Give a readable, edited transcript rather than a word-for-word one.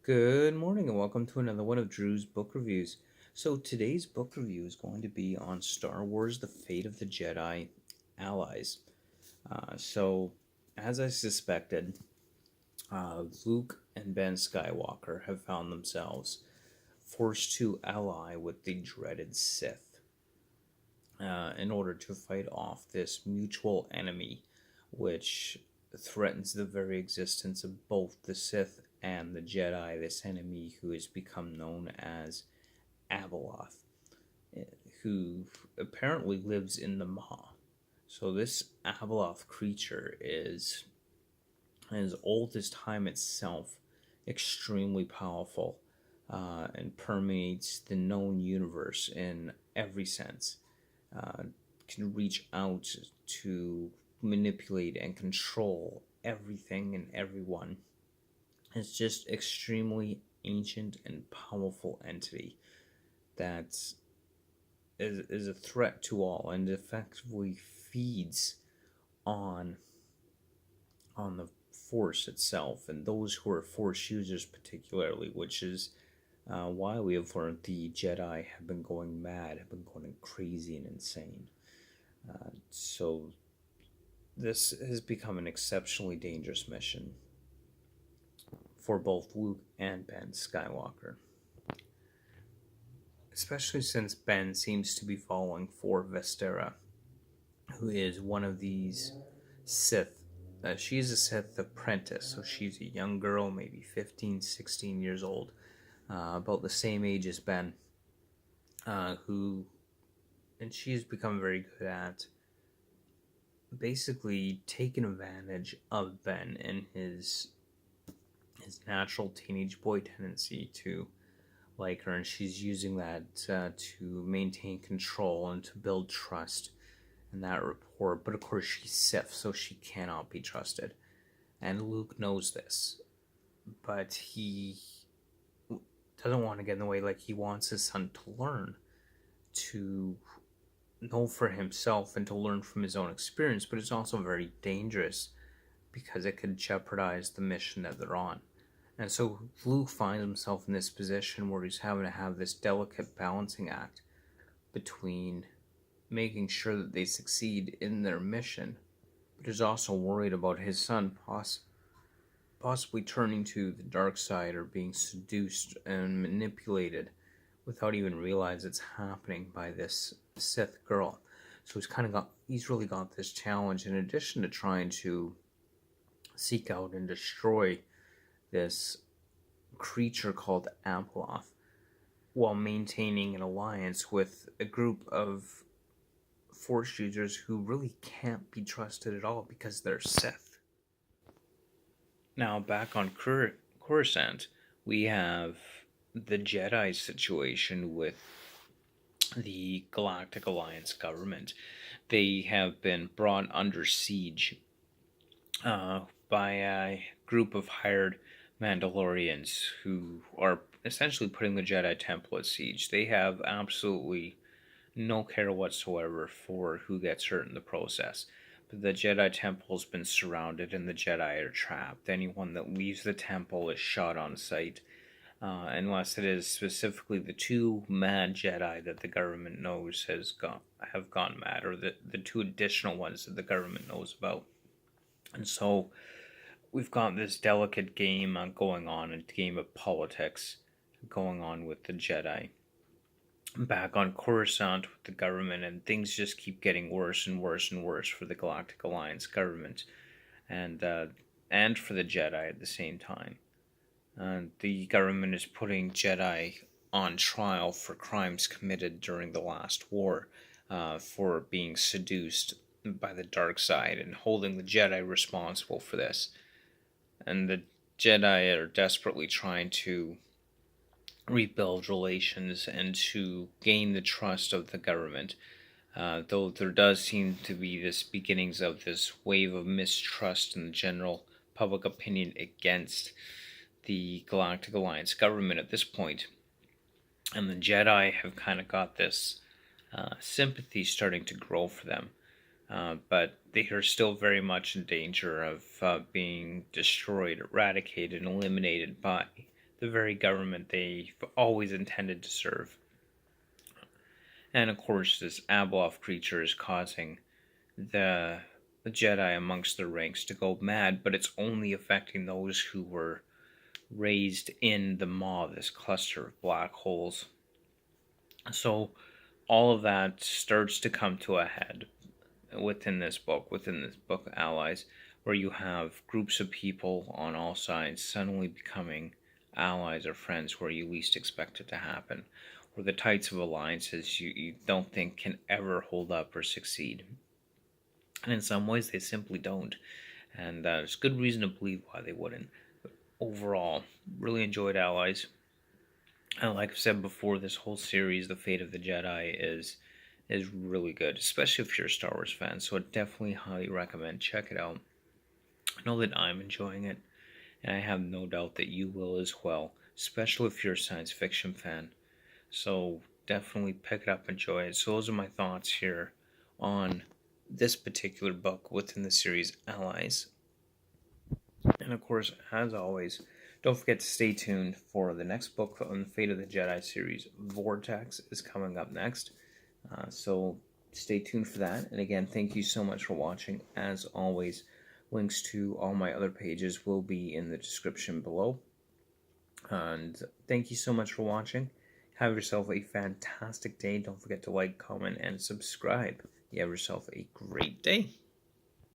Good morning and welcome to another one of Drew's book reviews. So today's book review is going to be on Star Wars: The Fate of the Jedi Allies. So, as I suspected, Luke and Ben Skywalker have found themselves forced to ally with the dreaded Sith in order to fight off this mutual enemy, which threatens the very existence of both the Sith and the Jedi, this enemy who has become known as Abeloth, who apparently lives in the Maw. So this Abeloth creature is as old as time itself, extremely powerful, and permeates the known universe in every sense. Can reach out to manipulate and control everything and everyone. It's just extremely ancient and powerful entity that is a threat to all and effectively feeds on the force itself and those who are force users particularly, which is why we have learned the Jedi have been going mad, have been going crazy and insane. So this has become an exceptionally dangerous mission for both Luke and Ben Skywalker, especially since Ben seems to be falling for Vestera, who is one of these Sith. She's a Sith apprentice, so she's a young girl, maybe 15, 16 years old, about the same age as Ben, and she's become very good at basically taking advantage of Ben and his natural teenage boy tendency to like her, and she's using that to maintain control and to build trust and that rapport. But of course, she's Sith, so she cannot be trusted, and Luke knows this, but he doesn't want to get in the way. Like, he wants his son to learn, to know for himself and to learn from his own experience, but it's also very dangerous because it could jeopardize the mission that they're on. And so Luke finds himself in this position where he's having to have this delicate balancing act between making sure that they succeed in their mission, but is also worried about his son possibly turning to the dark side or being seduced and manipulated without even realize it's happening by this Sith girl. So he's really got this challenge in addition to trying to seek out and destroy this creature called Abeloth while maintaining an alliance with a group of Force users who really can't be trusted at all because they're Sith. Now, back on Coruscant, we have the Jedi situation with the Galactic Alliance government. They have been brought under siege by a group of hired Mandalorians who are essentially putting the Jedi Temple at siege. They have absolutely no care whatsoever for who gets hurt in the process. But the Jedi Temple has been surrounded and the Jedi are trapped. Anyone that leaves the temple is shot on sight, unless it is specifically the two mad Jedi that the government knows have gone mad, or the two additional ones that the government knows about. And so we've got this delicate game going on, a game of politics going on with the Jedi back on Coruscant with the government, and things just keep getting worse and worse and worse for the Galactic Alliance government, and for the Jedi at the same time. The government is putting Jedi on trial for crimes committed during the last war, for being seduced by the dark side and holding the Jedi responsible for this. And the Jedi are desperately trying to rebuild relations and to gain the trust of the government, though there does seem to be this beginnings of this wave of mistrust in the general public opinion against the Galactic Alliance government at this point. And the Jedi have kind of got this sympathy starting to grow for them. But they are still very much in danger of being destroyed, eradicated, and eliminated by the very government they've always intended to serve. And of course, this Abeloth creature is causing the, the Jedi amongst their ranks to go mad, but it's only affecting those who were raised in the Maw, this cluster of black holes. So all of that starts to come to a head within this book Allies, where you have groups of people on all sides suddenly becoming allies or friends where you least expect it to happen, where the types of alliances you don't think can ever hold up or succeed. And in some ways, they simply don't. And there's good reason to believe why they wouldn't. But overall, really enjoyed Allies. And like I've said before, this whole series, The Fate of the Jedi, is really good, especially if you're a Star Wars fan. So I definitely highly recommend check it out. I know that I'm enjoying it, and I have no doubt that you will as well, especially if you're a science fiction fan. So definitely pick it up, enjoy it. So those are my thoughts here on this particular book within the series Allies. And of course, as always, don't forget to stay tuned for the next book on the Fate of the Jedi series. Vortex is coming up next. So stay tuned for that. And again, thank you so much for watching. As always, links to all my other pages will be in the description below. And thank you so much for watching. Have yourself a fantastic day. Don't forget to like, comment, and subscribe. You have yourself a great day.